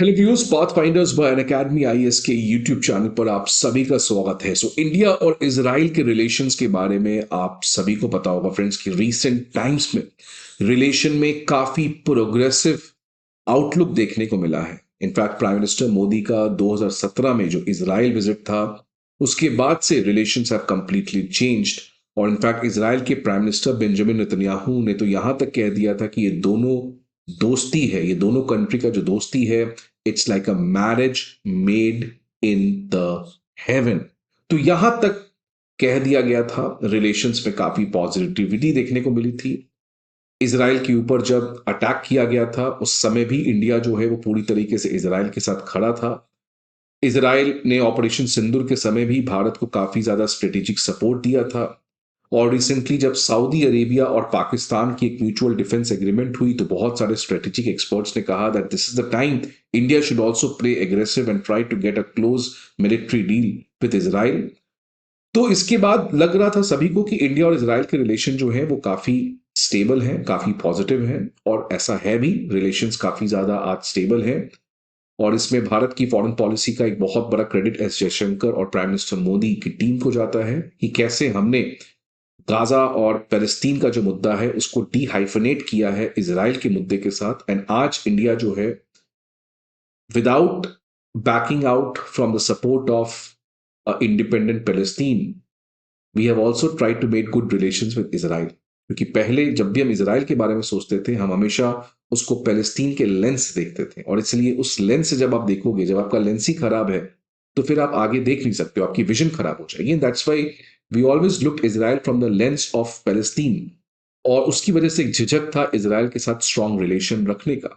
Hello viewers, pathfinders by Unacademy IAS के YouTube channel पर आप सभी का स्वागत है। इंडिया और इजराइल के रिलेशंस के बारे में आप सभी को पता होगा फ्रेंड्स कि रीसेंट टाइम्स में रिलेशन में काफी प्रोग्रेसिव आउटलुक देखने को मिला है। इनफैक्ट प्राइम मिनिस्टर मोदी का 2017 में जो इजराइल विजिट था, उसके बाद से रिलेशंस हैव कंप्लीटली चेंज्ड। और इनफैक्ट इजराइल के प्राइम मिनिस्टर बेंजामिन नेतन्याहू ने तो यहां तक कह दिया था कि ये दोनों दोस्ती है, ये दोनों कंट्री का जो दोस्ती है, it's like a marriage made in the haven. तो यहां तक कह दिया गया था। रिलेशंस में काफी पॉजिटिविटी देखने को मिली थी। इसराइल के ऊपर जब अटैक किया गया था उस समय भी इंडिया जो है वो पूरी तरीके से इसराइल के साथ खड़ा था। इसराइल ने ऑपरेशन सिंदूर के समय भी भारत को काफी ज्यादा स्ट्रेटेजिक सपोर्ट दिया था। और रिसेंटली जब सऊदी अरेबिया और पाकिस्तान की एक म्यूचुअल डिफेंस एग्रीमेंट हुई तो बहुत सारे स्ट्रेटेजिक एक्सपर्ट्स ने कहा that this is the time India should also play aggressive and try to get a close military deal with Israel. तो इसके बाद लग रहा था सभी को कि इंडिया और इसराइल के रिलेशन जो है वो काफी स्टेबल है, काफी पॉजिटिव है। और ऐसा है भी, रिलेशंस काफी ज्यादा आज स्टेबल है। और इसमें भारत की फॉरेन पॉलिसी का एक बहुत बड़ा क्रेडिट एस जयशंकर और प्राइम मिनिस्टर मोदी की टीम को जाता है कि कैसे हमने गाजा और पैलेस्तीन का जो मुद्दा है उसको डीहाइफनेट किया है इसराइल के मुद्दे के साथ। एंड आज इंडिया जो है, without backing out from the support of independent Palestine, we have also try to make good relations with Israel. क्योंकि पहले जब भी हम इसराइल के बारे में सोचते थे, हम हमेशा उसको पैलेस्तीन के लेंस से देखते थे। और इसलिए उस लेंस से जब आप देखोगे, जब आपका लेंस ही खराब है तो फिर आप आगे देख नहीं सकते हो, आपकी विजन खराब हो जाएगी। That's why we always look Israel from the lens of Palestine. और उसकी वजह से एक झिझक था इसराइल के साथ स्ट्रॉन्ग रिलेशन रखने का।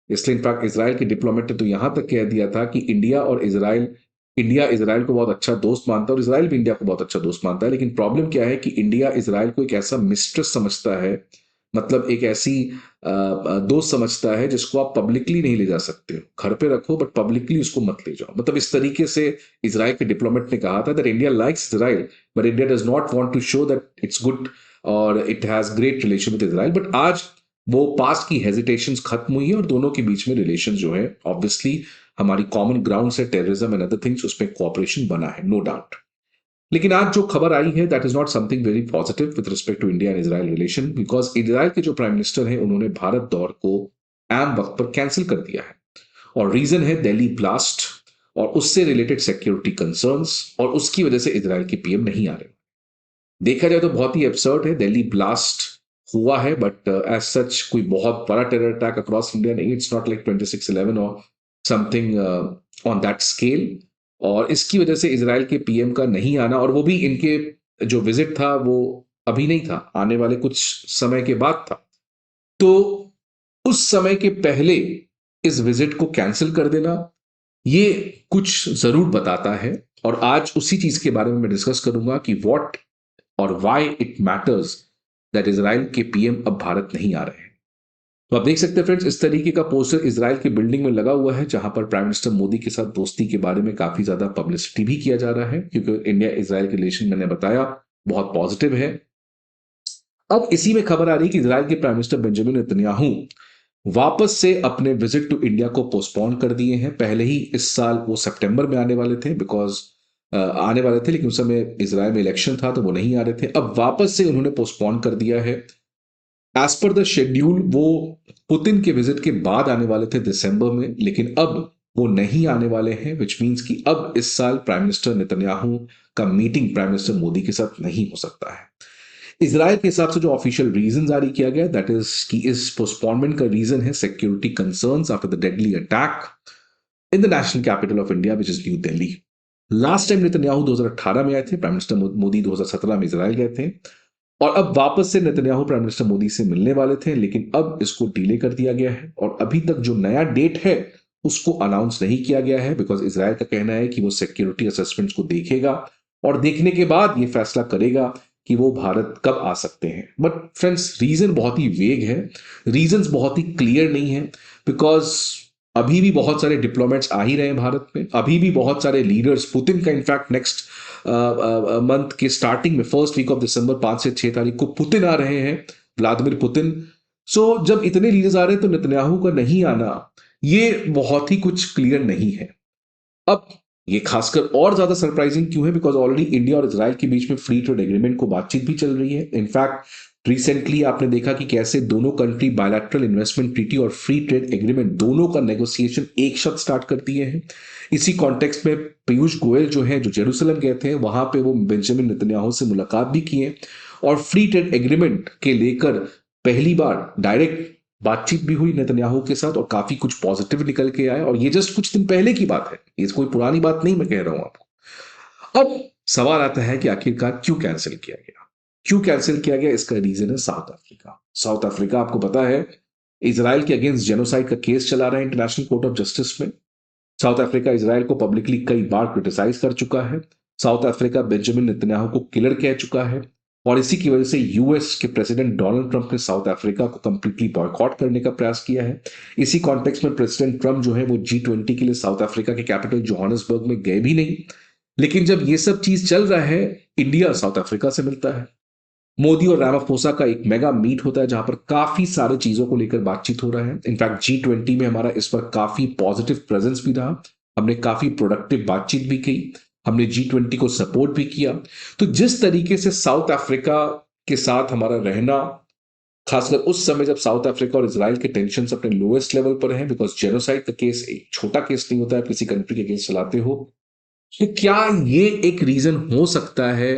इसलिए इनफैक्ट इसराइल के डिप्लोमेट ने तो यहां तक कह दिया था कि इंडिया इसराइल को बहुत अच्छा दोस्त मानता है और इसराइल भी इंडिया को बहुत अच्छा दोस्त मानता है। लेकिन प्रॉब्लम क्या है कि इंडिया इसराइल को एक ऐसा मिस्ट्रेस समझता है, मतलब एक ऐसी दोस्त समझता है जिसको आप पब्लिकली नहीं ले जा सकते हो। घर पे रखो बट पब्लिकली उसको मत ले जाओ। मतलब इस तरीके से इसराइल के डिप्लोमेट ने कहा था that India likes Israel but India does not want to show that it's good और it has great relation with Israel. But आज वो पास्ट की हेजिटेशंस खत्म हुई है और दोनों के बीच में रिलेशन जो है, ऑब्वियसली हमारी कॉमन ग्राउंड से टेररिज्म एंड अदर थिंग्स, उसमें कोऑपरेशन बना है, नो डाउट। लेकिन आज जो खबर आई है that is not something very positive with respect to India and Israel relation, because Israel के जो प्राइम मिनिस्टर हैं उन्होंने भारत दौर को ऐन वक्त पर कैंसिल कर दिया है। और रीजन है दिल्ली ब्लास्ट और उससे रिलेटेड सिक्योरिटी कंसर्न्स, और उसकी वजह से इजराइल के पीएम नहीं आ रहे। देखा जाए तो बहुत ही एब्सर्ड है, दिल्ली ब्लास्ट हुआ है बट एज सच कोई बहुत बड़ा टेरर अटैक अक्रॉस इंडिया नहीं। इट्स नॉट लाइक 26/11 और समथिंग ऑन दैट स्केल। और इसकी वजह से इसराइल के पीएम का नहीं आना, और वो भी इनके जो विजिट था वो अभी नहीं था, आने वाले कुछ समय के बाद था। तो उस समय के पहले इस विजिट को कैंसिल कर देना, ये कुछ जरूर बताता है। और आज उसी चीज के बारे में मैं डिस्कस करूंगा कि व्हाट और why it matters that Israel के पीएम अब भारत नहीं आ रहे हैं। तो आप देख सकते हैं फ्रेंड्स, इस तरीके का पोस्टर इसराइल की बिल्डिंग में लगा हुआ है जहां पर प्राइम मिनिस्टर मोदी के साथ दोस्ती के बारे में काफी ज्यादा पब्लिसिटी भी किया जा रहा है, क्योंकि इंडिया इजराइल के रिलेशन मैंने बताया बहुत पॉजिटिव है। अब इसी में खबर आ रही है कि इजराइल के प्राइम मिनिस्टर बेंजामिन नेतन्याहू वापस से अपने विजिट टू इंडिया को पोस्टपोन कर दिए हैं। पहले ही इस साल वो सितंबर में आने वाले थे, बिकॉज आने वाले थे, लेकिन उस समय इसराइल में इलेक्शन था तो वो नहीं आ रहे थे। अब वापस से उन्होंने पोस्टपोन कर दिया है। एज पर द शेड्यूल वो पुतिन के विजिट के बाद आने वाले थे दिसंबर में, लेकिन अब वो नहीं आने वाले हैं, विच मीन्स कि अब इस साल प्राइम मिनिस्टर नेतन्याहू का मीटिंग प्राइम मिनिस्टर मोदी के साथ नहीं हो सकता है। इसराइल के हिसाब से जो ऑफिशियल रीजन जारी किया गया दैट इज कि इस पोस्टपोनमेंट का रीजन है security concerns after the deadly attack in the national capital of India which is new Delhi. Last time Netanyahu 2018 में आए थे, प्राइम मिनिस्टर मोदी 2017 में इसराइल गए थे। और अब वापस से नेतन्याहू प्राइम मिनिस्टर मोदी से मिलने वाले थे, लेकिन अब इसको डिले कर दिया गया है और अभी तक जो नया डेट है उसको अनाउंस नहीं किया गया है, बिकॉज इसराइल का कहना है कि वो सिक्योरिटी असेसमेंट्स को देखेगा और देखने के बाद ये फैसला करेगा कि वो भारत कब आ सकते हैं। बट फ्रेंड्स, रीजन बहुत ही वेग है, रीजंस बहुत ही क्लियर नहीं है, बिकॉज अभी भी बहुत सारे डिप्लोमेट्स आ ही रहे हैं भारत में। अभी भी बहुत सारे लीडर्स, पुतिन का इनफैक्ट नेक्स्ट मंथ के स्टार्टिंग में फर्स्ट वीक ऑफ दिसंबर 5 से 6 तारीख को पुतिन आ रहे हैं, व्लादिमीर पुतिन। सो जब इतने लीडर्स आ रहे हैं तो नेतन्याहू का नहीं आना ये बहुत ही कुछ क्लियर नहीं है। अब ये खासकर और ज्यादा सरप्राइजिंग क्यों है, बिकॉज ऑलरेडी इंडिया और इजराइल के बीच में फ्री ट्रेड एग्रीमेंट को बातचीत भी चल रही है। इनफैक्ट रिसेंटली आपने देखा कि कैसे दोनों कंट्री बायलैटरल इन्वेस्टमेंट ट्रीटी और फ्री ट्रेड एग्रीमेंट दोनों का नेगोशिएशन एक साथ स्टार्ट कर दिए हैं। इसी कॉन्टेक्स्ट में पीयूष गोयल जो है, जो जेरूसलम गए थे, वहां पे वो बेंजामिन नेतन्याहू से मुलाकात भी किए और फ्री ट्रेड एग्रीमेंट के लेकर पहली बार डायरेक्ट बातचीत भी हुई नेतन्याहू के साथ और काफी कुछ पॉजिटिव निकल के आए। और ये जस्ट कुछ दिन पहले की बात है, ये कोई पुरानी बात नहीं मैं कह रहा हूं आपको। अब सवाल आता है कि आखिरकार क्यों कैंसिल किया गया, क्यों कैंसिल किया गया? इसका रीजन है साउथ अफ्रीका। साउथ अफ्रीका आपको पता है इसराइल के अगेंस्ट जेनोसाइड का केस चला रहा है इंटरनेशनल कोर्ट ऑफ जस्टिस में। साउथ अफ्रीका इसराइल को पब्लिकली कई बार क्रिटिसाइज कर चुका है। साउथ अफ्रीका बेंजामिन नेतन्याहू को किलर कह चुका है और इसी की वजह से यूएस के प्रेसिडेंट डोनाल्ड ट्रंप ने साउथ अफ्रीका को कंप्लीटली बॉयकॉट करने का प्रयास किया है। इसी कॉन्टेक्स्ट में प्रेसिडेंट ट्रंप जो है वो G20 के लिए साउथ अफ्रीका के कैपिटल जोहान्सबर्ग में गए भी नहीं। लेकिन जब ये सब चीज चल रहा है, इंडिया साउथ अफ्रीका से मिलता है। मोदी और रामाफोसा का एक मेगा मीट होता है जहां पर काफी सारे चीजों को लेकर बातचीत हो रहा है। इनफैक्ट G20 में हमारा इस पर काफी पॉजिटिव प्रेजेंस भी रहा, हमने काफी प्रोडक्टिव बातचीत भी की, हमने G20 को सपोर्ट भी किया। तो जिस तरीके से साउथ अफ्रीका के साथ हमारा रहना, खासकर उस समय जब साउथ अफ्रीका और इसराइल के टेंशन अपने लोएस्ट लेवल पर हैं, बिकॉज जेनोसाइड का केस एक छोटा केस नहीं होता है, किसी कंट्री के केस चलाते हो, तो क्या ये एक रीजन हो सकता है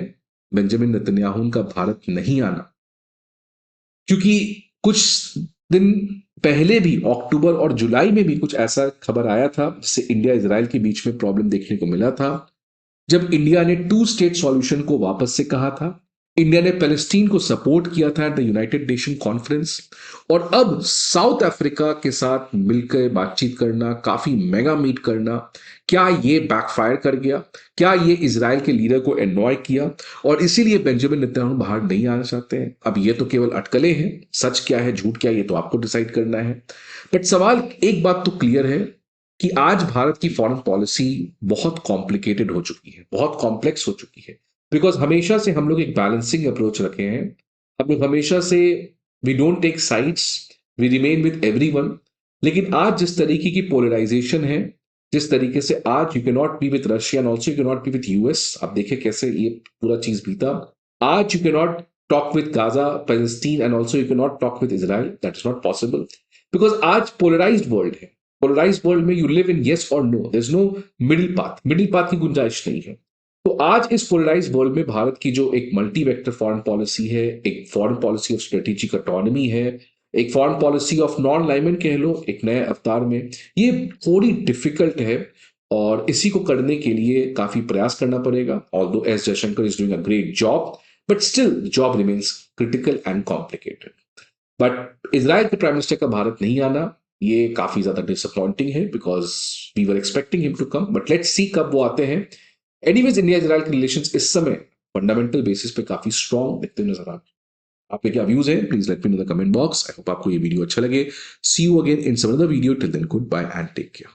बेंजामिन नेतन्याहू का भारत नहीं आना? क्योंकि कुछ दिन पहले भी अक्टूबर और जुलाई में भी कुछ ऐसा खबर आया था जिससे इंडिया इसराइल के बीच में प्रॉब्लम देखने को मिला था, जब इंडिया ने 2 स्टेट सॉल्यूशन को वापस से कहा था। इंडिया ने पैलेस्टीन को सपोर्ट किया था at the United nation conference. और अब साउथ अफ्रीका के साथ मिलकर बातचीत करना, काफी मेगा मीट करना, क्या ये बैकफायर कर गया? क्या ये इजराइल के लीडर को एनॉय किया और इसीलिए बेंजामिन नेतन्याहू बाहर नहीं आना चाहते हैं? अब ये तो केवल अटकलें हैं, सच क्या है झूठ क्या है ये तो आपको डिसाइड करना है। बट सवाल, एक बात तो क्लियर है कि आज भारत की फॉरेन पॉलिसी बहुत कॉम्प्लिकेटेड हो चुकी है, बहुत कॉम्प्लेक्स हो चुकी है। बिकॉज हमेशा से हम लोग एक बैलेंसिंग अप्रोच रखे हैं। हम लोग हमेशा से we don't take sides, we remain with everyone. लेकिन आज जिस तरीके की पोलराइजेशन है, जिस तरीके से आज you can not be with Russia and also you can not be with US, आप देखिए कैसे ये पूरा चीज बीता। आज you can not talk with Gaza Palestine and also you can not talk with Israel, that is not possible. Because आज polarised world है। पोलराइज्ड वर्ल्ड में यू लिव इन येस और no, there is no middle path की गुंजाइश नहीं है। तो आज इस पोलराइज वर्ल्ड में भारत की जो एक मल्टी वेक्टर फॉरेन पॉलिसी है, एक foreign policy of strategic autonomy है, एक foreign policy of non alignment कह लो एक नए अवतार में, ये थोड़ी डिफिकल्ट है और इसी को करने के लिए काफी प्रयास करना पड़ेगा। Although S Jaishankar is doing a great job, but still job remains critical and complicated. But Israel के प्राइम मिनिस्टर का भारत नहीं आना ये काफी ज्यादा डिसअपॉइंटिंग है, because we were expecting him to come, but let's see कब वो आते हैं। एनीवेज, इंडिया इजराइल के रिलेशंस इस समय फंडामेंटल बेसिस पे काफी स्ट्रॉन्ग दिखते नजर आ रहे हैं। आपके क्या व्यूज है? Please let me know the comment box. I hope आपको ये वीडियो अच्छा लगे। See you again in some other video. Till then, goodbye and take care.